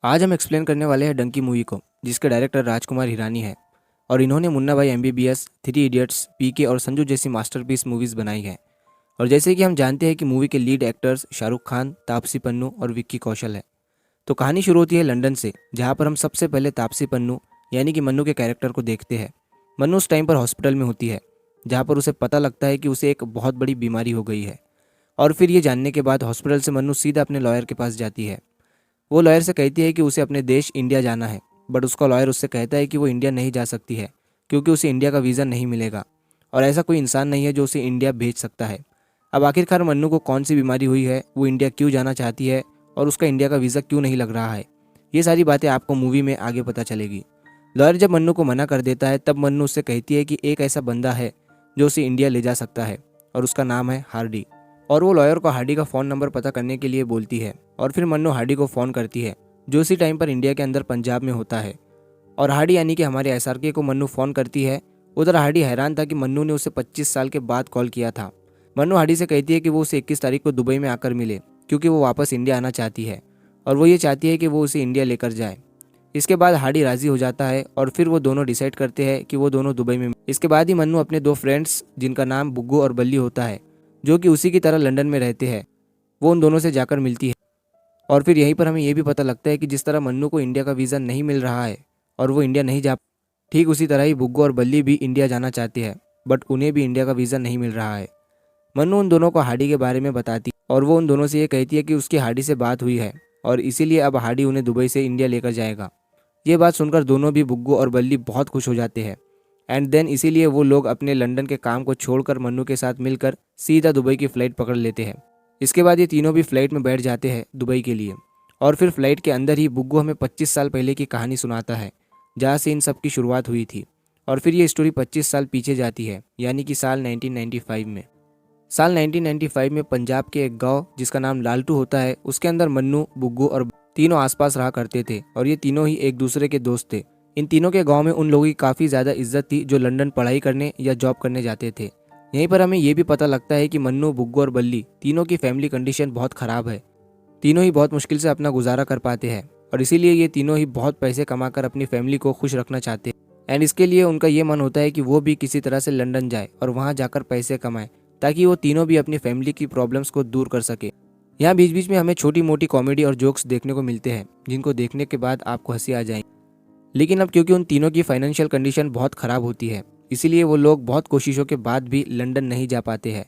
आज हम एक्सप्लेन करने वाले हैं डंकी मूवी को, जिसके डायरेक्टर राजकुमार हिरानी है और इन्होंने मुन्ना भाई एमबीबीएस, थ्री इडियट्स, पीके और संजू जैसी मास्टरपीस मूवीज़ बनाई हैं। और जैसे कि हम जानते हैं कि मूवी के लीड एक्टर्स शाहरुख खान, तापसी पन्नू और विक्की कौशल है। तो कहानी शुरू होती है लंदन से, जहाँ पर हम सबसे पहले तापसी पन्नू यानी कि मन्नू के कैरेक्टर को देखते हैं। मन्नू उस टाइम पर हॉस्पिटल में होती है, जहाँ पर उसे पता लगता है कि उसे एक बहुत बड़ी बीमारी हो गई है। और फिर ये जानने के बाद हॉस्पिटल से मन्नू सीधा अपने लॉयर के पास जाती है। वो लॉयर से कहती है कि उसे अपने देश इंडिया जाना है, बट उसका लॉयर उससे कहता है कि वो इंडिया नहीं जा सकती है क्योंकि उसे इंडिया का वीज़ा नहीं मिलेगा और ऐसा कोई इंसान नहीं है जो उसे इंडिया भेज सकता है। अब आखिरकार मन्नू को कौन सी बीमारी हुई है, वो इंडिया क्यों जाना चाहती है और उसका इंडिया का वीज़ा क्यों नहीं लग रहा है, ये सारी बातें आपको मूवी में आगे पता चलेगी। लॉयर जब मन्नू को मना कर देता है तब मन्नू उससे कहती है कि एक ऐसा बंदा है जो उसे इंडिया ले जा सकता है और उसका नाम है हार्डी। और वो लॉयर को हार्डी का फ़ोन नंबर पता करने के लिए बोलती है और फिर मन्नू हार्डी को फ़ोन करती है, जो उसी टाइम पर इंडिया के अंदर पंजाब में होता है। और हार्डी यानी कि हमारे एसआरके को मन्नू फ़ोन करती है। उधर हार्डी हैरान था कि मन्नू ने उसे 25 साल के बाद कॉल किया था। मन्नू हार्डी से कहती है कि वो उसे 21 तारीख को दुबई में आकर मिले क्योंकि वो वापस इंडिया आना चाहती है और वो ये चाहती है कि वो उसे इंडिया लेकर जाए। इसके बाद हार्डी राज़ी हो जाता है और फिर वो दोनों डिसाइड करते हैं कि वो दोनों दुबई में। इसके बाद ही मन्नू अपने दो फ्रेंड्स, जिनका नाम बुग्गू और बल्ली होता है, जो कि उसी की तरह लंदन में रहते हैं, वो उन दोनों से जाकर मिलती है। और फिर यहीं पर हमें ये भी पता लगता है कि जिस तरह मन्नू को इंडिया का वीज़ा नहीं मिल रहा है और वो इंडिया नहीं जा, ठीक उसी तरह ही बुग्गू और बल्ली भी इंडिया जाना चाहते हैं, बट उन्हें भी इंडिया का वीज़ा नहीं मिल रहा है। मन्नू उन दोनों को हार्डी के बारे में बताती और वो उन दोनों से ये कहती है कि उसकी हार्डी से बात हुई है और इसीलिए अब हार्डी उन्हें दुबई से इंडिया लेकर जाएगा। ये बात सुनकर दोनों भी, बुग्गू और बल्ली, बहुत खुश हो जाते हैं। एंड देन इसीलिए वो लोग अपने लंदन के काम को छोड़कर मन्नू के साथ मिलकर सीधा दुबई की फ़्लाइट पकड़ लेते हैं। इसके बाद ये तीनों भी फ्लाइट में बैठ जाते हैं दुबई के लिए। और फिर फ्लाइट के अंदर ही बुग्गू हमें 25 साल पहले की कहानी सुनाता है, जहाँ से इन सब की शुरुआत हुई थी। और फिर ये स्टोरी 25 साल पीछे जाती है, यानी कि साल 1995 में। साल 1995 में पंजाब के एक गांव जिसका नाम लालटू होता है, उसके अंदर मन्नू, बुग्गू और तीनों आसपास रहा करते थे और ये तीनों ही एक दूसरे के दोस्त थे। इन तीनों के गांव में उन लोगों की काफ़ी ज़्यादा इज्जत थी जो लंदन पढ़ाई करने या जॉब करने जाते थे। यहीं पर हमें ये भी पता लगता है कि मन्नू, बुग्गू और बल्ली तीनों की फैमिली कंडीशन बहुत ख़राब है। तीनों ही बहुत मुश्किल से अपना गुजारा कर पाते हैं और इसीलिए ये तीनों ही बहुत पैसे कमाकर अपनी फैमिली को खुश रखना चाहते हैं। एंड इसके लिए उनका ये मन होता है कि वो भी किसी तरह से लंदन जाए और वहाँ जाकर पैसे कमाए, ताकि वो तीनों भी अपनी फैमिली की प्रॉब्लम्स को दूर कर सके। यहाँ बीच बीच में हमें छोटी मोटी कॉमेडी और जोक्स देखने को मिलते हैं, जिनको देखने के बाद आपको हंसी आ जाएगी। लेकिन अब क्योंकि उन तीनों की फाइनेंशियल कंडीशन बहुत ख़राब होती है, इसीलिए वो लोग बहुत कोशिशों के बाद भी लंदन नहीं जा पाते हैं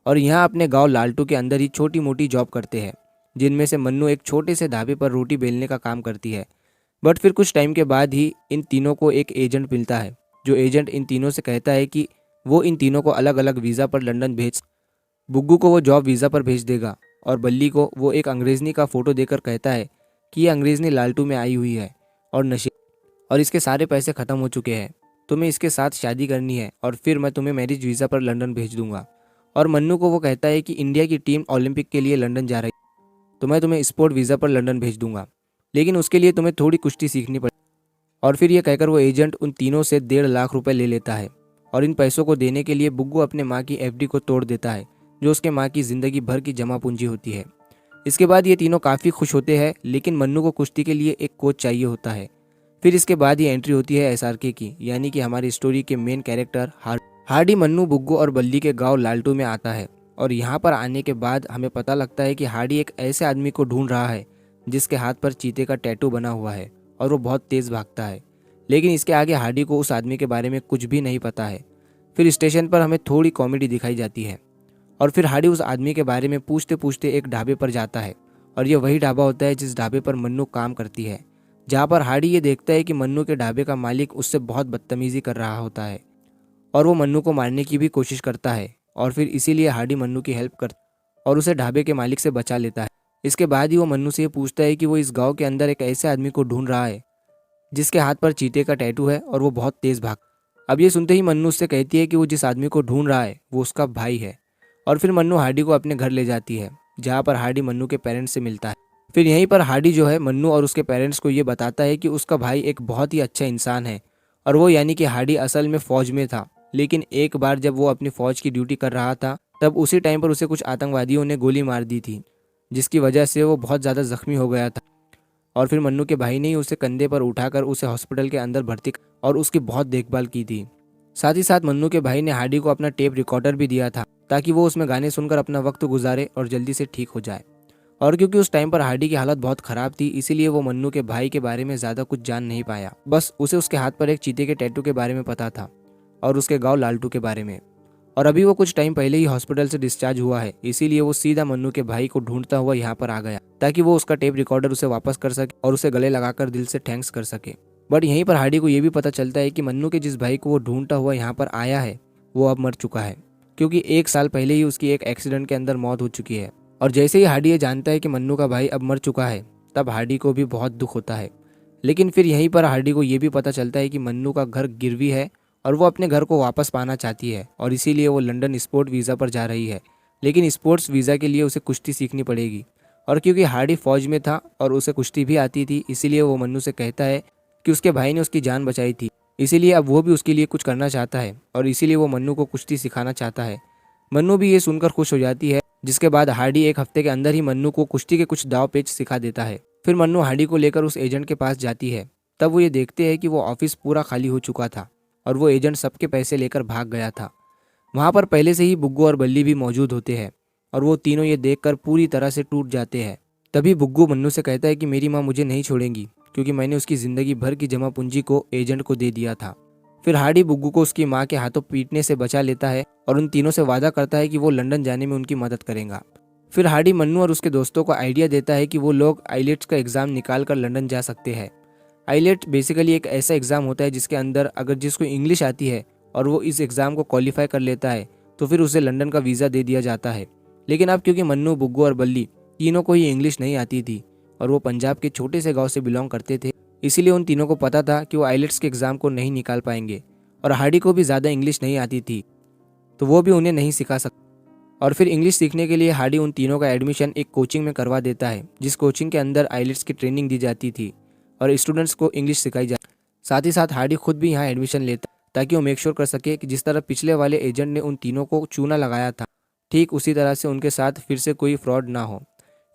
और यहाँ अपने गांव लालटू के अंदर ही छोटी मोटी जॉब करते हैं, जिनमें से मन्नू एक छोटे से ढाबे पर रोटी बेलने का काम करती है। बट फिर कुछ टाइम के बाद ही इन तीनों को एक एजेंट मिलता है, जो एजेंट इन तीनों से कहता है कि वो इन तीनों को अलग अलग वीज़ा पर लंदन भेज, बुग्गू को वो जॉब वीज़ा पर भेज देगा और बल्ली को वो एक अंग्रेज़नी का फ़ोटो देकर कहता है कि ये अंग्रेज़नी लालटू में आई हुई है और नशे और इसके सारे पैसे ख़त्म हो चुके हैं, तुम्हें इसके साथ शादी करनी है और फिर मैं तुम्हें मैरिज वीज़ा पर लंदन भेज दूंगा। और मन्नू को वो कहता है कि इंडिया की टीम ओलंपिक के लिए लंदन जा रही है, तो मैं तुम्हें स्पोर्ट वीज़ा पर लंदन भेज दूंगा, लेकिन उसके लिए तुम्हें थोड़ी कुश्ती सीखनी पड़ेगी। और फिर ये कहकर वो एजेंट उन तीनों से 1.5 लाख रुपए ले लेता है और इन पैसों को देने के लिए बुग्गू अपने माँ की एफडी को तोड़ देता है, जो उसके माँ की ज़िंदगी भर की जमा पूंजी होती है। इसके बाद ये तीनों काफ़ी खुश होते हैं, लेकिन मन्नू को कुश्ती के लिए एक कोच चाहिए होता है। फिर इसके बाद ये एंट्री होती है एसआरके की, यानी कि हमारी स्टोरी के मेन कैरेक्टर हार्डी मन्नू, बुग्गू और बल्ली के गांव लालटू में आता है। और यहाँ पर आने के बाद हमें पता लगता है कि हार्डी एक ऐसे आदमी को ढूंढ रहा है जिसके हाथ पर चीते का टैटू बना हुआ है और वो बहुत तेज़ भागता है, लेकिन इसके आगे हार्डी को उस आदमी के बारे में कुछ भी नहीं पता है। फिर स्टेशन पर हमें थोड़ी कॉमेडी दिखाई जाती है और फिर हार्डी उस आदमी के बारे में पूछते पूछते एक ढाबे पर जाता है और ये वही ढाबा होता है जिस ढाबे पर मन्नू काम करती है, जहाँ पर हार्डी ये देखता है कि मन्नू के ढाबे का मालिक उससे बहुत बदतमीजी कर रहा होता है और वो मन्नू को मारने की भी कोशिश करता है। और फिर इसीलिए हार्डी मन्नू की हेल्प कर और उसे ढाबे के मालिक से बचा लेता है। इसके बाद ही वो मन्नू से ये पूछता है कि वो इस गाँव के अंदर एक ऐसे आदमी को ढूंढ रहा है जिसके हाथ पर चीते का टैटू है और वो बहुत तेज़ भाग। अब ये सुनते ही मन्नू उससे कहती है कि वो जिस आदमी को ढूंढ रहा है वो उसका भाई है। और फिर मन्नू हार्डी को अपने घर ले जाती है, जहाँ पर हार्डी मन्नू के पेरेंट्स से मिलता है। फिर यहीं पर हार्डी जो है मन्नू और उसके पेरेंट्स को ये बताता है कि उसका भाई एक बहुत ही अच्छा इंसान है और वो यानी कि हार्डी असल में फ़ौज में था, लेकिन एक बार जब वो अपनी फ़ौज की ड्यूटी कर रहा था तब उसी टाइम पर उसे कुछ आतंकवादियों ने गोली मार दी थी, जिसकी वजह से वो बहुत ज़्यादा ज़ख्मी हो गया था और फिर मन्नू के भाई ने ही उसे कंधे पर उठाकर उसे हॉस्पिटल के अंदर भर्ती और उसकी बहुत देखभाल की थी। साथ ही साथ मन्नू के भाई ने हार्डी को अपना टेप रिकॉर्डर भी दिया था ताकि वो उसमें गाने सुनकर अपना वक्त गुजारे और जल्दी से ठीक हो जाए। और क्योंकि उस टाइम पर हार्डी की हालत बहुत खराब थी, इसीलिए वो मन्नू के भाई के बारे में ज़्यादा कुछ जान नहीं पाया। बस उसे उसके हाथ पर एक चीते के टैटू के बारे में पता था और उसके गाँव लालटू के बारे में। और अभी वो कुछ टाइम पहले ही हॉस्पिटल से डिस्चार्ज हुआ है, इसीलिए वो सीधा मन्नू के भाई को ढूंढता हुआ यहाँ पर आ गया ताकि वो उसका टेप रिकॉर्डर उसे वापस कर सके और उसे गले लगाकर दिल से थैंक्स कर सके। बट यहीं पर हार्डी को ये भी पता चलता है कि मन्नू के जिस भाई को वो ढूंढता हुआ यहाँ पर आया है वो अब मर चुका है, क्योंकि 1 साल पहले ही उसकी एक एक्सीडेंट के अंदर मौत हो चुकी है। और जैसे ही हार्डी ये जानता है कि मन्नू का भाई अब मर चुका है, तब हार्डी को भी बहुत दुख होता है। लेकिन फिर यहीं पर हार्डी को ये भी पता चलता है कि मन्नू का घर गिरवी है और वो अपने घर को वापस पाना चाहती है और इसीलिए वो लंदन स्पोर्ट वीज़ा पर जा रही है। लेकिन स्पोर्ट्स वीज़ा के लिए उसे कुश्ती सीखनी पड़ेगी। और क्योंकि हार्डी फौज में था और उसे कुश्ती भी आती थी, इसीलिए वो मन्नू से कहता है कि उसके भाई ने उसकी जान बचाई थी, इसीलिए अब वो भी उसके लिए कुछ करना चाहता है और इसीलिए वो मन्नू को कुश्ती सिखाना चाहता है। मन्नू भी ये सुनकर खुश हो जाती है, जिसके बाद हार्डी 1 हफ्ते के अंदर ही मन्नू को कुश्ती के कुछ दाव पेच सिखा देता है। फिर मन्नू हार्डी को लेकर उस एजेंट के पास जाती है। तब वो ये देखते हैं कि वो ऑफिस पूरा खाली हो चुका था और वो एजेंट सबके पैसे लेकर भाग गया था। वहाँ पर पहले से ही बुग्गू और बल्ली भी मौजूद होते हैं और वो तीनों ये देखकर पूरी तरह से टूट जाते हैं। तभी बुग्गू मन्नू से कहता है कि मेरी माँ मुझे नहीं छोड़ेंगी, क्योंकि मैंने उसकी ज़िंदगी भर की जमा पूंजी को एजेंट को दे दिया था। फिर हार्डी बुग्गू को उसकी माँ के हाथों पीटने से बचा लेता है और उन तीनों से वादा करता है कि वो लंदन जाने में उनकी मदद करेगा। फिर हार्डी मन्नू और उसके दोस्तों को आइडिया देता है कि वो लोग आईलेट्स का एग्ज़ाम निकाल कर लंदन जा सकते हैं। आईलेट बेसिकली एक ऐसा एग्ज़ाम होता है जिसके अंदर अगर जिसको इंग्लिश आती है और वो इस एग्ज़ाम को क्वालिफाई कर लेता है तो फिर उसे लंदन का वीज़ा दे दिया जाता है। लेकिन अब क्योंकि मन्नू, बुग्गू और बल्ली तीनों को ही इंग्लिश नहीं आती थी और वो पंजाब के छोटे से गांव से बिलोंग करते थे, इसीलिए उन तीनों को पता था कि वो आईलेट्स के एग्ज़ाम को नहीं निकाल पाएंगे। और हार्डी को भी ज़्यादा इंग्लिश नहीं आती थी तो वो भी उन्हें नहीं सिखा सकता। और फिर इंग्लिश सीखने के लिए हार्डी उन तीनों का एडमिशन एक कोचिंग में करवा देता है, जिस कोचिंग के अंदर आईलेट्स की ट्रेनिंग दी जाती थी और स्टूडेंट्स को इंग्लिश सिखाई जाती। साथ ही साथ हार्डी खुद भी यहाँ एडमिशन लेता ताकि वो मेक श्योर कर सके कि जिस तरह पिछले वाले एजेंट ने उन तीनों को चूना लगाया था, ठीक उसी तरह से उनके साथ फिर से कोई फ्रॉड ना हो।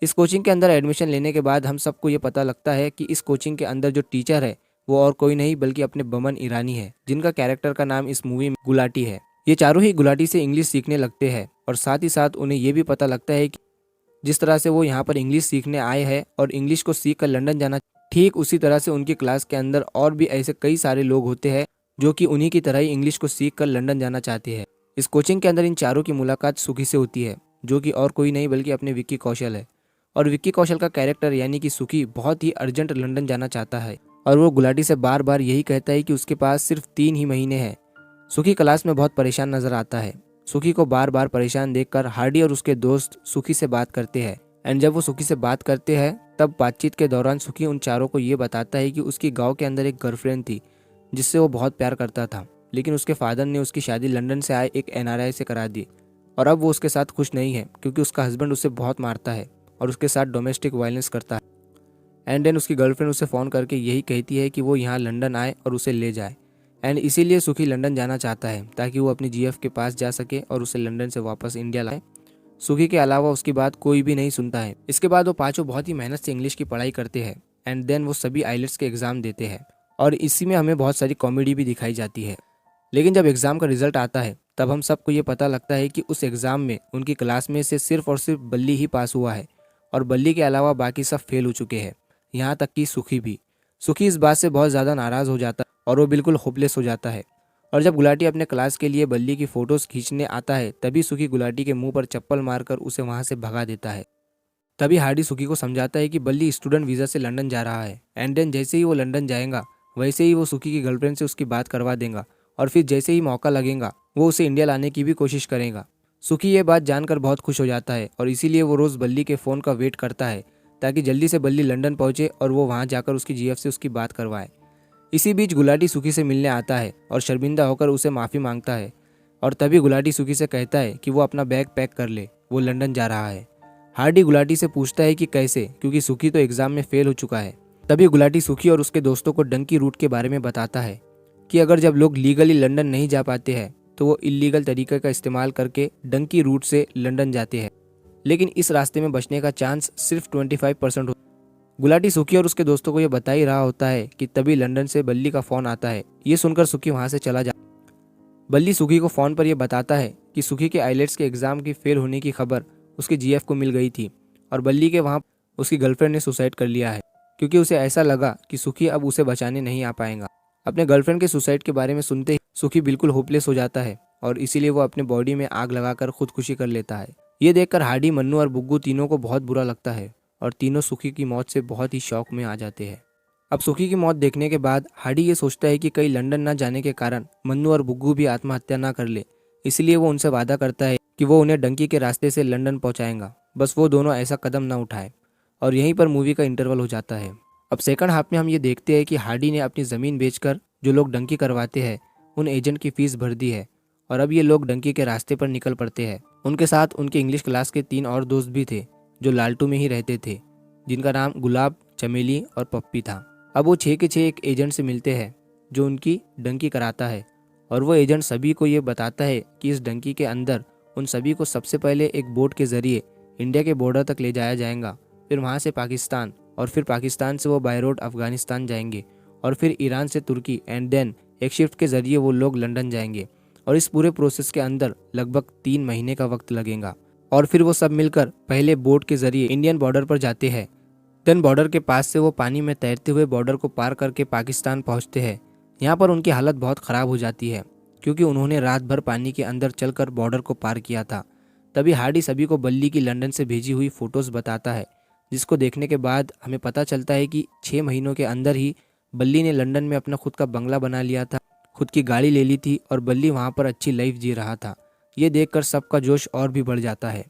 इस कोचिंग के अंदर एडमिशन लेने के बाद हम सबको ये पता लगता है कि इस कोचिंग के अंदर जो टीचर है वो और कोई नहीं बल्कि अपने बमन ईरानी है, जिनका कैरेक्टर का नाम इस मूवी में गुलाटी है। ये चारों ही गुलाटी से इंग्लिश सीखने लगते हैं और साथ ही साथ उन्हें ये भी पता लगता है कि जिस तरह से वो यहाँ पर इंग्लिश सीखने आए हैं और इंग्लिश को सीख कर लंदन जाना, ठीक उसी तरह से उनकी क्लास के अंदर और भी ऐसे कई सारे लोग होते हैं जो कि उन्हीं की तरह ही इंग्लिश को सीख कर लंदन जाना चाहते हैं। इस कोचिंग के अंदर इन चारों की मुलाकात सुखी से होती है, जो कि और कोई नहीं बल्कि अपने विक्की कौशल है। और विक्की कौशल का कैरेक्टर यानी कि सुखी बहुत ही अर्जेंट लंदन जाना चाहता है और वो गुलाटी से बार बार यही कहता है कि उसके पास सिर्फ 3 ही महीने हैं। सुखी क्लास में बहुत परेशान नजर आता है। सुखी को बार बार परेशान देखकर हार्डी और उसके दोस्त सुखी से बात करते हैं एंड जब वो सुखी से बात करते हैं तब बातचीत के दौरान सुखी उन चारों को ये बताता है कि उसकी गांव के अंदर एक गर्लफ्रेंड थी जिससे वो बहुत प्यार करता था, लेकिन उसके फादर ने उसकी शादी लंदन से आए एक एनआरआई से करा दी और अब वो उसके साथ खुश नहीं है क्योंकि उसका हस्बैंड उसे बहुत मारता है और उसके साथ डोमेस्टिक वायलेंस करता है। एंड देन उसकी गर्लफ्रेंड उसे फ़ोन करके यही कहती है कि वो यहाँ लंदन आए और उसे ले जाए एंड इसीलिए सुखी लंदन जाना चाहता है ताकि वो अपनी जीएफ के पास जा सके और उसे लंदन से वापस इंडिया लाए। सुखी के अलावा उसकी बात कोई भी नहीं सुनता है। इसके बाद वो पांचों बहुत ही मेहनत से इंग्लिश की पढ़ाई करते हैं एंड देन वो सभी आइलेट्स के एग्ज़ाम देते हैं और इसी में हमें बहुत सारी कॉमेडी भी दिखाई जाती है। लेकिन जब एग्ज़ाम का रिजल्ट आता है तब हम सबको ये पता लगता है कि उस एग्ज़ाम में उनकी क्लास में से सिर्फ और सिर्फ बल्ली ही पास हुआ है और बल्ली के अलावा बाकी सब फेल हो चुके हैं, यहाँ तक कि सुखी भी। सुखी इस बात से बहुत ज़्यादा नाराज़ हो जाता है और वो बिल्कुल होपलेस हो जाता है। और जब गुलाटी अपने क्लास के लिए बल्ली की फ़ोटोज़ खींचने आता है तभी सुखी गुलाटी के मुंह पर चप्पल मारकर उसे वहाँ से भगा देता है। तभी हार्डी सुखी को समझाता है कि बल्ली स्टूडेंट वीज़ा से लंदन जा रहा है एंड देन जैसे ही वो लंदन जाएगा वैसे ही वो सुखी की गर्लफ्रेंड से उसकी बात करवा देगा और फिर जैसे ही मौका लगेगा वो उसे इंडिया लाने की भी कोशिश करेगा। सुखी ये बात जानकर बहुत खुश हो जाता है और इसीलिए वो रोज़ बल्ली के फ़ोन का वेट करता है ताकि जल्दी से बल्ली लंदन पहुंचे और वो वहां जाकर उसकी जीएफ से उसकी बात करवाए। इसी बीच गुलाटी सुखी से मिलने आता है और शर्मिंदा होकर उसे माफ़ी मांगता है और तभी गुलाटी सुखी से कहता है कि वो अपना बैग पैक कर ले, वो लंदन जा रहा है। हार्डी गुलाटी से पूछता है कि कैसे, क्योंकि सुखी तो एग्ज़ाम में फेल हो चुका है। तभी गुलाटी सुखी और उसके दोस्तों को डंकी रूट के बारे में बताता है कि अगर जब लोग लीगली लंदन नहीं जा पाते हैं तो वो इलीगल तरीके का इस्तेमाल करके डंकी रूट से लंदन जाते हैं, लेकिन इस रास्ते में बचने का चांस सिर्फ 25% हो। गुलाटी सुखी और उसके दोस्तों को ये बता ही रहा होता है कि तभी लंदन से बल्ली का फोन आता है। ये सुनकर सुखी वहां से चला जाता। बल्ली सुखी को फोन पर यह बताता है कि सुखी के आइलेट्स के एग्जाम की फेल होने की खबर उसके जीएफ को मिल गई थी और बल्ली के वहां उसकी गर्लफ्रेंड ने सुसाइड कर लिया है, क्योंकि उसे ऐसा लगा कि सुखी अब उसे बचाने नहीं आ पाएगा। अपने गर्लफ्रेंड के सुसाइड के बारे में सुनते ही सुखी बिल्कुल होपलेस हो जाता है और इसीलिए वो अपने बॉडी में आग लगाकर खुदकुशी कर लेता है। ये देखकर हार्डी, मन्नू और बुग्गू तीनों को बहुत बुरा लगता है और तीनों सुखी की मौत से बहुत ही शौक में आ जाते हैं। अब सुखी की मौत देखने के बाद हार्डी ये सोचता है कि कहीं लंदन ना जाने के कारण मन्नू और बुग्गू भी आत्महत्या ना कर ले, इसलिए वो उनसे वादा करता है कि वो उन्हें डंकी के रास्ते से लंदन पहुंचाएगा, बस वो दोनों ऐसा कदम ना उठाए। और यहीं पर मूवी का इंटरवल हो जाता है। अब सेकंड हाफ में हम ये देखते हैं कि हार्डी ने अपनी ज़मीन बेचकर जो लोग डंकी करवाते हैं उन एजेंट की फीस भर दी है और अब ये लोग डंकी के रास्ते पर निकल पड़ते हैं। उनके साथ उनके इंग्लिश क्लास के 3 और दोस्त भी थे जो लालटू में ही रहते थे, जिनका नाम गुलाब, चमेली और पप्पी था। अब वो 6 के 6 एक एजेंट से मिलते हैं जो उनकी डंकी कराता है और वो एजेंट सभी को ये बताता है कि इस डंकी के अंदर उन सभी को सबसे पहले एक बोट के जरिए इंडिया के बॉर्डर तक ले जाया जाएगा, फिर वहाँ से पाकिस्तान और फिर पाकिस्तान से वो बाय रोड अफगानिस्तान जाएंगे और फिर ईरान से तुर्की एंड देन एक शिफ्ट के जरिए वो लोग लंदन जाएंगे और इस पूरे प्रोसेस के अंदर लगभग 3 महीने का वक्त लगेगा। और फिर वो सब मिलकर पहले बोट के जरिए इंडियन बॉर्डर पर जाते हैं, देन बॉर्डर के पास से वो पानी में तैरते हुए बॉर्डर को पार करके पाकिस्तान पहुंचते हैं। यहाँ पर उनकी हालत बहुत ख़राब हो जाती है क्योंकि उन्होंने रात भर पानी के अंदर चलकर बॉर्डर को पार किया था। तभी हार्डी सभी को बल्ली की लंदन से भेजी हुई फ़ोटोज़ बताता है, जिसको देखने के बाद हमें पता चलता है कि 6 महीनों के अंदर ही बल्ली ने लंदन में अपना खुद का बंगला बना लिया था, खुद की गाड़ी ले ली थी और बल्ली वहाँ पर अच्छी लाइफ जी रहा था। ये देखकर सबका जोश और भी बढ़ जाता है।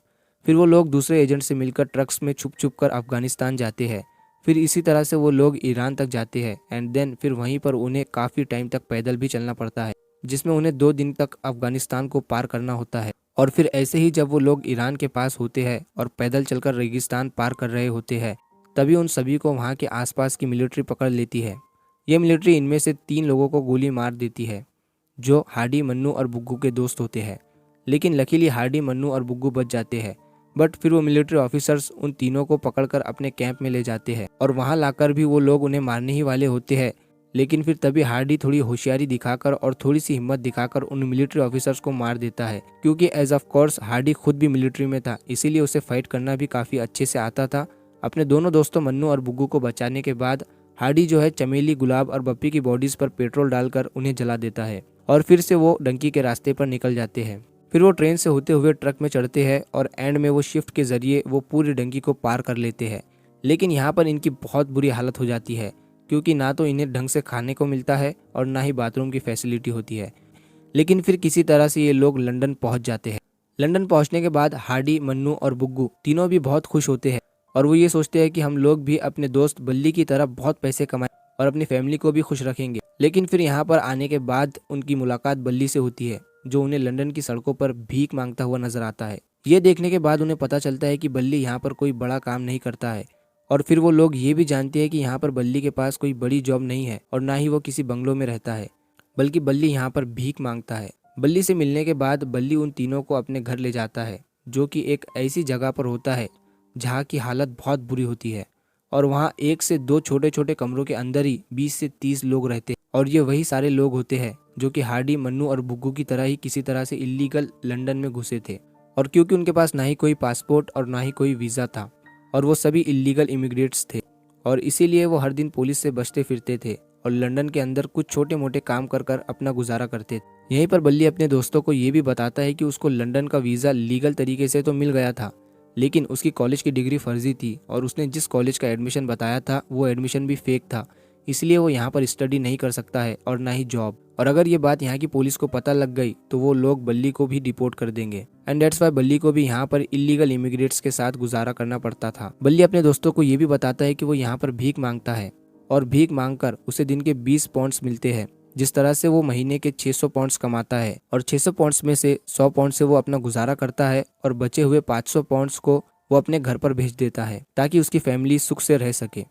फिर वो लोग दूसरे एजेंट से मिलकर ट्रक्स में छुप छुप कर अफगानिस्तान जाते हैं। फिर इसी तरह से वो लोग ईरान तक जाते हैं एंड देन फिर वहीं पर उन्हें काफ़ी टाइम तक पैदल भी चलना पड़ता है, जिसमें उन्हें 2 दिन तक अफगानिस्तान को पार करना होता है। और फिर ऐसे ही जब वो लोग ईरान के पास होते हैं और पैदल चलकर रेगिस्तान पार कर रहे होते हैं, तभी उन सभी को वहाँ के आसपास की मिलिट्री पकड़ लेती है। ये मिलिट्री इनमें से 3 लोगों को गोली मार देती है जो हार्डी, मन्नू और बुग्गू के दोस्त होते हैं। लेकिन लकीली हार्डी, मन्नू और बुग्गू बच जाते हैं। बट फिर वो मिलिट्री ऑफिसर्स उन तीनों को पकड़कर अपने कैंप में ले जाते हैं और वहां लाकर भी वो लोग उन्हें मारने ही वाले होते हैं। लेकिन फिर तभी हार्डी थोड़ी होशियारी दिखाकर और थोड़ी सी हिम्मत दिखाकर उन मिलिट्री ऑफिसर्स को मार देता है, क्योंकि एज ऑफ कोर्स हार्डी खुद भी मिलिट्री में था, इसीलिए उसे फाइट करना भी काफ़ी अच्छे से आता था। अपने दोनों दोस्तों मन्नू और बुग्गू को बचाने के बाद हार्डी जो है चमेली, गुलाब और बप्पी की बॉडीज पर पेट्रोल डालकर उन्हें जला देता है और फिर से वो डंकी के रास्ते पर निकल जाते हैं। फिर वो ट्रेन से होते हुए ट्रक में चढ़ते हैं और एंड में वो शिफ्ट के जरिए वो पूरी डंकी को पार कर लेते हैं। लेकिन यहाँ पर इनकी बहुत बुरी हालत हो जाती है, क्योंकि ना तो इन्हें ढंग से खाने को मिलता है और ना ही बाथरूम की फैसिलिटी होती है। लेकिन फिर किसी तरह से ये लोग लंदन पहुँच जाते हैं। लंदन पहुँचने के बाद हार्डी, मन्नू और बुग्गू तीनों भी बहुत खुश होते हैं और वो ये सोचते हैं कि हम लोग भी अपने दोस्त बल्ली की तरह बहुत पैसे कमाएं और अपनी फैमिली को भी खुश रखेंगे। लेकिन फिर यहाँ पर आने के बाद उनकी मुलाकात बल्ली से होती है, जो उन्हें लंदन की सड़कों पर भीख मांगता हुआ नजर आता है। ये देखने के बाद उन्हें पता चलता है कि बल्ली यहाँ पर कोई बड़ा काम नहीं करता है और फिर वो लोग ये भी जानते हैं कि यहाँ पर बल्ली के पास कोई बड़ी जॉब नहीं है और ना ही वो किसी बंगलों में रहता है, बल्कि बल्ली यहाँ पर भीख मांगता है। बल्ली से मिलने के बाद बल्ली उन तीनों को अपने घर ले जाता है, जो कि एक ऐसी जगह पर होता है जहाँ की हालत बहुत बुरी होती है और वहाँ 1 से 2 छोटे छोटे कमरों के अंदर ही 20 से 30 लोग रहते हैं और ये वही सारे लोग होते हैं जो कि हार्डी, मन्नू और बुग्गू की तरह ही किसी तरह से इलीगल लंदन में घुसे थे। और क्योंकि उनके पास ना ही कोई पासपोर्ट और ना ही कोई वीज़ा था और वो सभी इलीगल इमिग्रेट्स थे और इसीलिए वो हर दिन पुलिस से बचते फिरते थे और लंदन के अंदर कुछ छोटे मोटे काम कर कर अपना गुजारा करते थे। यहीं पर बल्ली अपने दोस्तों को ये भी बताता है कि उसको लंदन का वीज़ा लीगल तरीके से तो मिल गया था, लेकिन उसकी कॉलेज की डिग्री फर्जी थी और उसने जिस कॉलेज का एडमिशन बताया था वो एडमिशन भी फेक था, इसलिए वो यहाँ पर स्टडी नहीं कर सकता है और ना ही जॉब। और अगर ये बात यहाँ की पुलिस को पता लग गई तो वो लोग बल्ली को भी डिपोर्ट कर देंगे एंड दैट्स वाई बल्ली को भी यहाँ पर इलीगल इमिग्रेट्स के साथ गुजारा करना पड़ता था। बल्ली अपने दोस्तों को ये भी बताता है कि वो यहाँ पर भीख मांगता है और भीख मांगकर उसे दिन के 20 पाउंड्स मिलते हैं, जिस तरह से वो महीने के 600 पाउंड्स कमाता है और 600 पाउंड्स में से 100 पाउंड से वो अपना गुजारा करता है और बचे हुए 500 पाउंड्स को वो अपने घर पर भेज देता है ताकि उसकी फैमिली सुख से रह सके।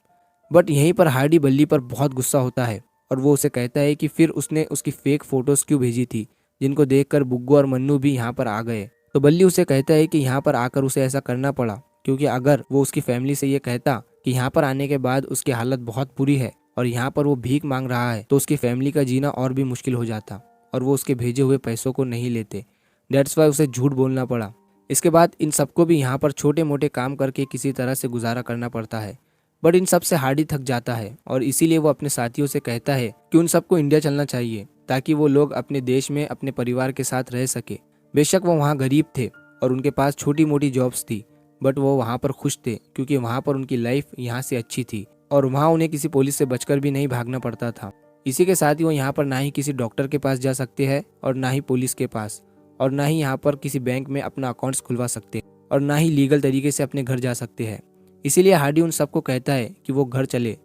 बट यहीं पर हार्डी बल्ली पर बहुत गुस्सा होता है और वो उसे कहता है कि फिर उसने उसकी फेक फोटोज क्यों भेजी थी, जिनको देखकर बुग्गू और मन्नू भी यहाँ पर आ गए। तो बल्ली उसे कहता है कि यहाँ पर आकर उसे ऐसा करना पड़ा क्योंकि अगर वो उसकी फैमिली से ये कहता कि यहाँ पर आने के बाद उसकी हालत बहुत बुरी है और यहाँ पर वो भीख मांग रहा है तो उसकी फैमिली का जीना और भी मुश्किल हो जाता और वो उसके भेजे हुए पैसों को नहीं लेते। डेट्स वाई उसे झूठ बोलना पड़ा। इसके बाद इन सबको भी यहाँ पर छोटे मोटे काम करके किसी तरह से गुजारा करना पड़ता है। बट इन सब से हार्डी थक जाता है और इसीलिए वो अपने साथियों से कहता है कि उन सबको इंडिया चलना चाहिए ताकि वो लोग अपने देश में अपने परिवार के साथ रह सके। बेशक वो वहाँ गरीब थे और उनके पास छोटी मोटी जॉब्स थी, बट वो वहाँ पर खुश थे क्योंकि वहाँ पर उनकी लाइफ यहाँ से अच्छी थी और वहाँ उन्हें किसी पुलिस से बचकर भी नहीं भागना पड़ता था। इसी के साथ ही वो यहाँ पर ना ही किसी डॉक्टर के पास जा सकते हैं और ना ही पुलिस के पास, और ना ही यहाँ पर किसी बैंक में अपना अकाउंट्स खुलवा सकते हैं और ना ही लीगल तरीके से अपने घर जा सकते हैं। इसीलिए हार्डी उन सबको कहता है कि वो घर चले,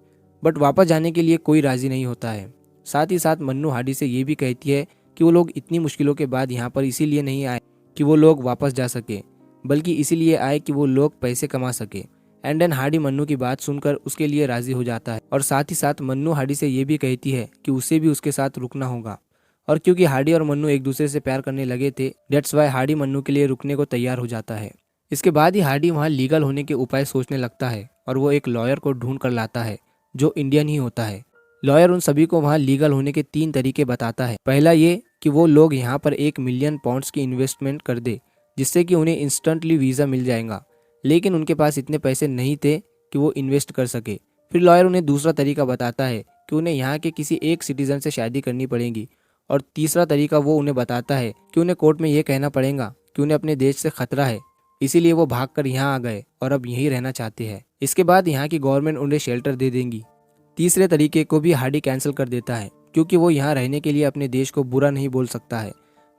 बट वापस जाने के लिए कोई राजी नहीं होता है। साथ ही साथ मन्नू हार्डी से ये भी कहती है कि वो लोग इतनी मुश्किलों के बाद यहाँ पर इसीलिए नहीं आए कि वो लोग वापस जा सके, बल्कि इसीलिए आए कि वो लोग पैसे कमा सके। एंड देन हार्डी मन्नू की बात सुनकर उसके लिए राजी हो जाता है और साथ ही साथ मन्नू हार्डी से ये भी कहती है कि उसे भी उसके साथ रुकना होगा। और क्योंकि हार्डी और मन्नू एक दूसरे से प्यार करने लगे थे, डेट्स वाई हार्डी मन्नू के लिए रुकने को तैयार हो जाता है। इसके बाद ही हार्डी वहाँ लीगल होने के उपाय सोचने लगता है और वो एक लॉयर को ढूंढ कर लाता है जो इंडियन ही होता है। लॉयर उन सभी को वहाँ लीगल होने के 3 तरीके बताता है। पहला ये कि वो लोग यहाँ पर 1 मिलियन पाउंड्स की इन्वेस्टमेंट कर दे जिससे कि उन्हें इंस्टेंटली वीज़ा मिल जाएगा, लेकिन उनके पास इतने पैसे नहीं थे कि वो इन्वेस्ट कर सके। फिर लॉयर उन्हें दूसरा तरीका बताता है कि उन्हें यहाँ के किसी एक सिटीजन से शादी करनी पड़ेगी, और तीसरा तरीका वो उन्हें बताता है कि उन्हें कोर्ट में ये कहना पड़ेगा कि उन्हें अपने देश से खतरा है, इसीलिए वो भागकर यहाँ आ गए और अब यहीं रहना चाहते हैं। इसके बाद यहाँ की गवर्नमेंट उन्हें शेल्टर दे देंगी। तीसरे तरीके को भी हार्डी कैंसिल कर देता है क्योंकि वो यहाँ रहने के लिए अपने देश को बुरा नहीं बोल सकता है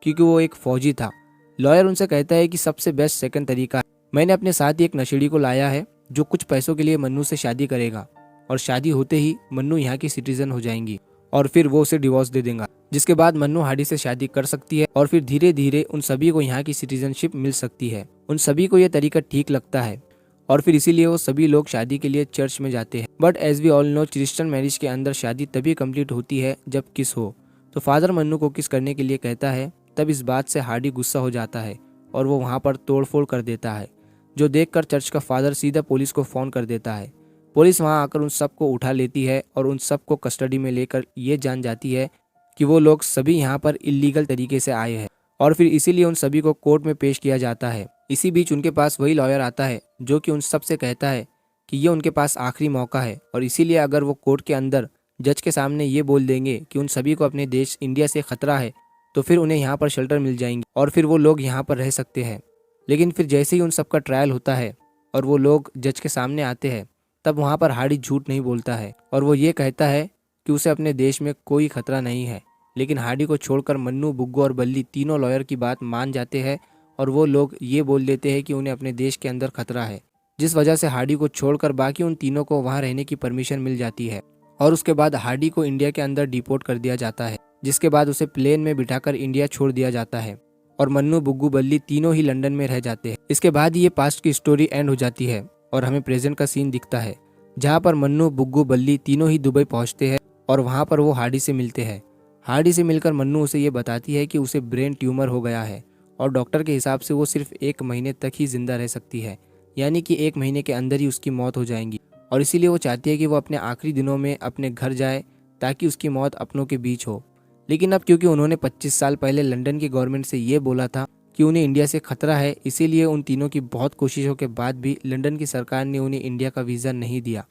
क्योंकि वो एक फौजी था। लॉयर उनसे कहता है कि सबसे बेस्ट सेकंड तरीका है, मैंने अपने साथ ही एक नशेड़ी को लाया है जो कुछ पैसों के लिए मन्नू से शादी करेगा और शादी होते ही मन्नू यहाँ की सिटीजन हो जाएंगी और फिर वो उसे डिवोर्स दे देगा, जिसके बाद मन्नू हार्डी से शादी कर सकती है और फिर धीरे धीरे उन सभी को यहाँ की सिटीजनशिप मिल सकती है। उन सभी को ये तरीका ठीक लगता है और फिर इसीलिए वो सभी लोग शादी के लिए चर्च में जाते हैं। But as we all know, Christian marriage के अंदर शादी तभी कंप्लीट होती है जब किस हो। तो फादर मन्नू को किस करने के लिए कहता है, तब इस बात से हार्डी गुस्सा हो जाता है और वो वहाँ पर तोड़फोड़ कर देता है, जो देखकर चर्च का फादर सीधा पुलिस को फ़ोन कर देता है। पुलिस वहाँ आकर उन सबको उठा लेती है और उन सबको कस्टडी में लेकर ये जान जाती है कि वो लोग सभी यहाँ पर इलीगल तरीके से आए हैं और फिर इसीलिए उन सभी को कोर्ट में पेश किया जाता है। इसी बीच उनके पास वही लॉयर आता है जो कि उन सब से कहता है कि ये उनके पास आखिरी मौका है और इसीलिए अगर वो कोर्ट के अंदर जज के सामने ये बोल देंगे कि उन सभी को अपने देश इंडिया से खतरा है तो फिर उन्हें यहाँ पर शेल्टर मिल जाएंगी और फिर वो लोग यहाँ पर रह सकते हैं। लेकिन फिर जैसे ही उन सबका ट्रायल होता है और वो लोग जज के सामने आते हैं, तब वहाँ पर हार्डी झूठ नहीं बोलता है और वो ये कहता है कि उसे अपने देश में कोई खतरा नहीं है। लेकिन हार्डी को छोड़कर मन्नू, बुग्गू और बल्ली तीनों लॉयर की बात मान जाते हैं और वो लोग ये बोल देते हैं कि उन्हें अपने देश के अंदर खतरा है, जिस वजह से हार्डी को छोड़कर बाकी उन तीनों को वहाँ रहने की परमिशन मिल जाती है। और उसके बाद हार्डी को इंडिया के अंदर डिपोर्ट कर दिया जाता है, जिसके बाद उसे प्लेन में बिठाकर इंडिया छोड़ दिया जाता है और मन्नू, बुग्गू, बल्ली तीनों ही लंदन में रह जाते हैं। इसके बाद ये पास्ट की स्टोरी एंड हो जाती है और हमें प्रेजेंट का सीन दिखता है जहाँ पर मन्नू, बुग्गू, बल्ली तीनों ही दुबई पहुँचते हैं और वहाँ पर वो हार्डी से मिलते हैं। हार्डी से मिलकर मन्नू उसे ये बताती है कि उसे ब्रेन ट्यूमर हो गया है और डॉक्टर के हिसाब से वो सिर्फ 1 महीने तक ही जिंदा रह सकती है, यानी कि 1 महीने के अंदर ही उसकी मौत हो जाएगी। और इसीलिए वो चाहती है कि वो अपने आखिरी दिनों में अपने घर जाए ताकि उसकी मौत अपनों के बीच हो। लेकिन अब क्योंकि उन्होंने 25 साल पहले लंदन की गवर्नमेंट से ये बोला था कि उन्हें इंडिया से खतरा है, इसीलिए उन तीनों की बहुत कोशिशों के बाद भी लंदन की सरकार ने उन्हें इंडिया का वीज़ा नहीं दिया,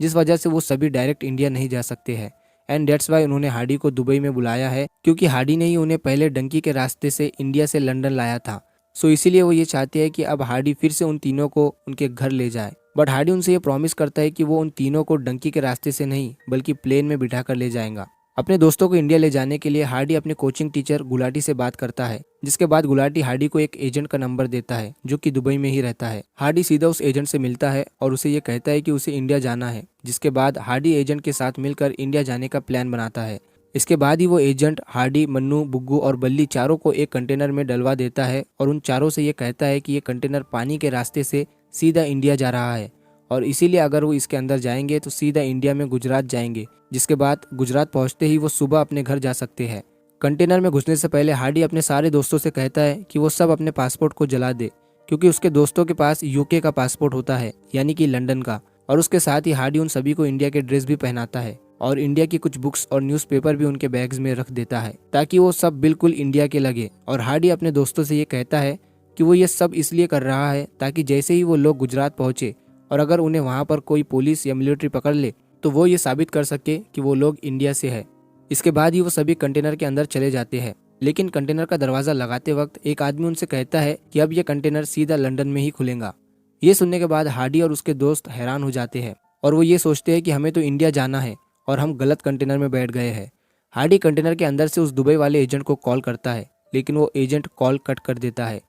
जिस वजह से वो सभी डायरेक्ट इंडिया नहीं जा सकते हैं। एंड डेट्स वाई उन्होंने हार्डी को दुबई में बुलाया है क्योंकि हार्डी ने ही उन्हें पहले डंकी के रास्ते से इंडिया से लंदन लाया था। सो इसीलिए वो ये चाहते हैं कि अब हार्डी फिर से उन तीनों को उनके घर ले जाए। बट हार्डी उनसे ये प्रॉमिस करता है कि वो उन तीनों को डंकी के रास्ते से नहीं बल्कि प्लेन में बिठा कर ले जाएगा। अपने दोस्तों को इंडिया ले जाने के लिए हार्डी अपने कोचिंग टीचर गुलाटी से बात करता है, जिसके बाद गुलाटी हार्डी को एक एजेंट का नंबर देता है जो कि दुबई में ही रहता है। हार्डी सीधा उस एजेंट से मिलता है और उसे ये कहता है कि उसे इंडिया जाना है, जिसके बाद हार्डी एजेंट के साथ मिलकर इंडिया जाने का प्लान बनाता है। इसके बाद ही वो एजेंट हार्डी, मन्नू, बुग्गू और बल्ली चारों को एक कंटेनर में डलवा देता है और उन चारों से ये कहता है कि ये कंटेनर पानी के रास्ते से सीधा इंडिया जा रहा है और इसीलिए अगर वो इसके अंदर जाएंगे तो सीधा इंडिया में गुजरात जाएंगे, जिसके बाद गुजरात पहुंचते ही वो सुबह अपने घर जा सकते हैं। कंटेनर में घुसने से पहले हार्डी अपने सारे दोस्तों से कहता है कि वो सब अपने पासपोर्ट को जला दे क्योंकि उसके दोस्तों के पास यूके का पासपोर्ट होता है, यानी कि लंदन का, और उसके साथ ही हार्डी उन सभी को इंडिया के ड्रेस भी पहनाता है और इंडिया की कुछ बुक्स और न्यूज़पेपर भी उनके बैग्स में रख देता है ताकि वो सब बिल्कुल इंडिया के लगे। और हार्डी अपने दोस्तों से ये कहता है कि वो ये सब इसलिए कर रहा है ताकि जैसे ही वो लोग गुजरात पहुंचे और अगर उन्हें वहां पर कोई पुलिस या मिलिट्री पकड़ ले तो वो ये साबित कर सके कि वो लोग इंडिया से है। इसके बाद ही वो सभी कंटेनर के अंदर चले जाते हैं, लेकिन कंटेनर का दरवाजा लगाते वक्त एक आदमी उनसे कहता है कि अब ये कंटेनर सीधा लंदन में ही खुलेगा। ये सुनने के बाद हार्डी और उसके दोस्त हैरान हो जाते हैं और वो ये सोचते हैं कि हमें तो इंडिया जाना है और हम गलत कंटेनर में बैठ गए हैं। हार्डी कंटेनर के अंदर से उस दुबई वाले एजेंट को कॉल करता है, लेकिन वो एजेंट कॉल कट कर देता है।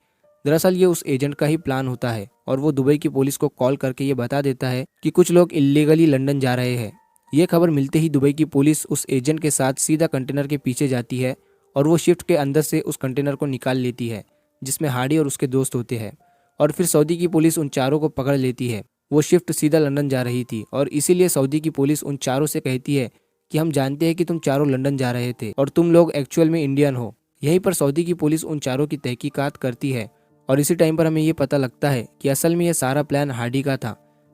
दरअसल ये उस एजेंट का ही प्लान होता है और वो दुबई की पुलिस को कॉल करके ये बता देता है कि कुछ लोग इल्लीगली लंदन जा रहे हैं। ये खबर मिलते ही दुबई की पुलिस उस एजेंट के साथ सीधा कंटेनर के पीछे जाती है और वो शिफ्ट के अंदर से उस कंटेनर को निकाल लेती है जिसमें हार्डी और उसके दोस्त होते हैं। और फिर सऊदी की पुलिस उन चारों को पकड़ लेती है। वो शिफ्ट सीधा लंदन जा रही थी और इसीलिए सऊदी की पुलिस उन चारों से कहती है कि हम जानते हैं कि तुम चारों लंदन जा रहे थे और तुम लोग एक्चुअल में इंडियन हो। यहीं पर सऊदी की पुलिस उन चारों की तहकीकात करती है और इसी टाइम पर हमें ये पता लगता है कि असल में ये सारा प्लान हार्डी का था,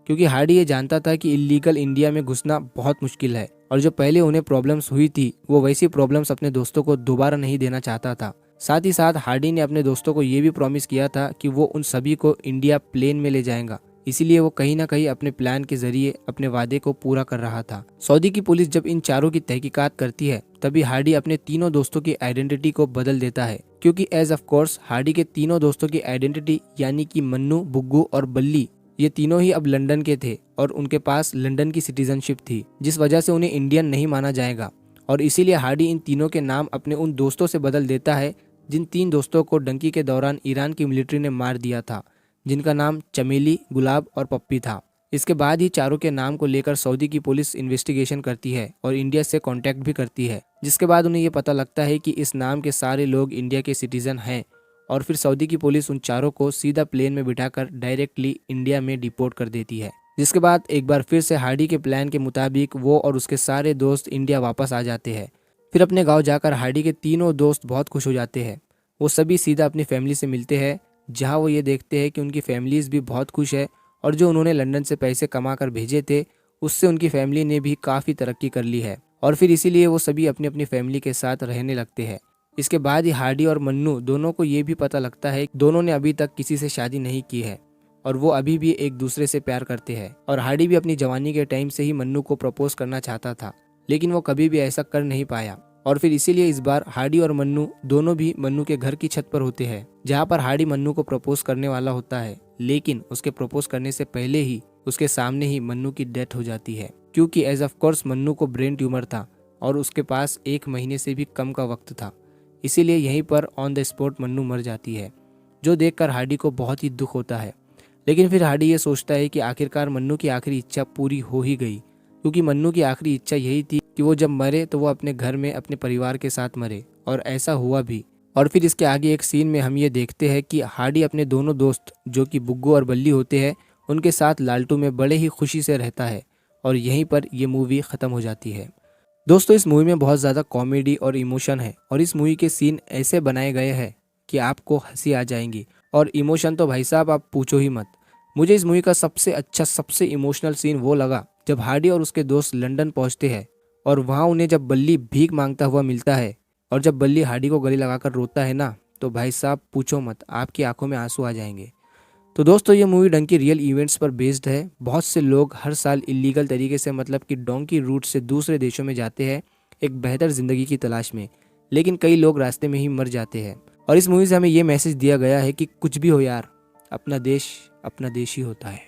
क्योंकि हार्डी ये जानता था कि इल्लीगल इंडिया में घुसना बहुत मुश्किल है और जो पहले उन्हें प्रॉब्लम्स हुई थी वो वैसी प्रॉब्लम्स अपने दोस्तों को दोबारा नहीं देना चाहता था। साथ ही साथ हार्डी ने अपने दोस्तों को ये भी प्रॉमिस किया था कि वो उन सभी को इंडिया प्लेन में ले जाएगा, इसीलिए वो कहीं ना कहीं अपने प्लान के जरिए अपने वादे को पूरा कर रहा था। सऊदी की पुलिस जब इन चारों की तहकीकात करती है तभी हार्डी अपने तीनों दोस्तों की आइडेंटिटी को बदल देता है, क्योंकि एज ऑफ कोर्स हार्डी के तीनों दोस्तों की आइडेंटिटी यानी कि मन्नू, बुग्गू और बल्ली ये तीनों ही अब लंदन के थे और उनके पास लंदन की सिटीजनशिप थी, जिस वजह से उन्हें इंडियन नहीं माना जाएगा। और इसीलिए हार्डी इन तीनों के नाम अपने उन दोस्तों से बदल देता है जिन 3 दोस्तों को डंकी के दौरान ईरान की मिलिट्री ने मार दिया था, जिनका नाम चमेली, गुलाब और पप्पी था। इसके बाद ही चारों के नाम को लेकर सऊदी की पुलिस इन्वेस्टिगेशन करती है और इंडिया से कांटेक्ट भी करती है, जिसके बाद उन्हें ये पता लगता है कि इस नाम के सारे लोग इंडिया के सिटीजन हैं। और फिर सऊदी की पुलिस उन चारों को सीधा प्लेन में बिठाकर डायरेक्टली इंडिया में डिपोर्ट कर देती है, जिसके बाद एक बार फिर से हार्डी के प्लान के मुताबिक वो और उसके सारे दोस्त इंडिया वापस आ जाते हैं। फिर अपने गांव जाकर हार्डी के तीनों दोस्त बहुत खुश हो जाते हैं। वो सभी सीधा अपनी फैमिली से मिलते हैं, जहां वो ये देखते हैं कि उनकी फैमिलीज भी बहुत खुश है और जो उन्होंने लंदन से पैसे कमा कर भेजे थे उससे उनकी फैमिली ने भी काफ़ी तरक्की कर ली है। और फिर इसीलिए वो सभी अपनी अपनी फैमिली के साथ रहने लगते हैं। इसके बाद ही हार्डी और मन्नू दोनों को ये भी पता लगता है कि दोनों ने अभी तक किसी से शादी नहीं की है और वो अभी भी एक दूसरे से प्यार करते हैं। और हार्डी भी अपनी जवानी के टाइम से ही मन्नू को प्रपोज करना चाहता था, लेकिन वो कभी भी ऐसा कर नहीं पाया। और फिर इसीलिए इस बार हार्डी और मन्नू दोनों भी मन्नू के घर की छत पर होते हैं, जहाँ पर हार्डी मन्नू को प्रपोज करने वाला होता है, लेकिन उसके प्रपोज करने से पहले ही उसके सामने ही मन्नू की डेथ हो जाती है, क्योंकि एज ऑफ कोर्स मन्नू को ब्रेन ट्यूमर था और उसके पास 1 महीने से भी कम का वक्त था। इसीलिए यहीं पर ऑन द स्पॉट मन्नू मर जाती है, जो देखकर हार्डी को बहुत ही दुख होता है। लेकिन फिर हार्डी ये सोचता है कि आखिरकार मन्नू की आखिरी इच्छा पूरी हो ही गई, क्योंकि मन्नू की आखिरी इच्छा यही थी कि वो जब मरे तो वो अपने घर में अपने परिवार के साथ मरे, और ऐसा हुआ भी। और फिर इसके आगे एक सीन में हम ये देखते हैं कि हार्डी अपने दोनों दोस्त जो कि बुग्गू और बल्ली होते हैं उनके साथ लालटू में बड़े ही खुशी से रहता है, और यहीं पर ये मूवी ख़त्म हो जाती है। दोस्तों, इस मूवी में बहुत ज़्यादा कॉमेडी और इमोशन है और इस मूवी के सीन ऐसे बनाए गए हैं कि आपको हंसी आ जाएंगी, और इमोशन तो भाई साहब आप पूछो ही मत। मुझे इस मूवी का सबसे अच्छा, सबसे इमोशनल सीन वो लगा जब हार्डी और उसके दोस्त लंदन पहुंचते हैं और वहां उन्हें जब बल्ली भीख मांगता हुआ मिलता है और जब बल्ली हार्डी को गले लगाकर रोता है ना, तो भाई साहब पूछो मत, आपकी आंखों में आंसू आ जाएंगे। तो दोस्तों, ये मूवी डंकी रियल इवेंट्स पर बेस्ड है। बहुत से लोग हर साल इलीगल तरीके से, मतलब कि डोंकी रूट से दूसरे देशों में जाते हैं एक बेहतर ज़िंदगी की तलाश में, लेकिन कई लोग रास्ते में ही मर जाते हैं। और इस मूवी से हमें ये मैसेज दिया गया है कि कुछ भी हो यार, अपना देश ही होता है।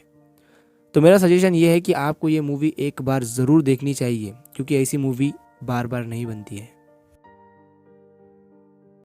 तो मेरा सजेशन ये है कि आपको ये मूवी एक बार ज़रूर देखनी चाहिए, क्योंकि ऐसी मूवी बार बार नहीं बनती है।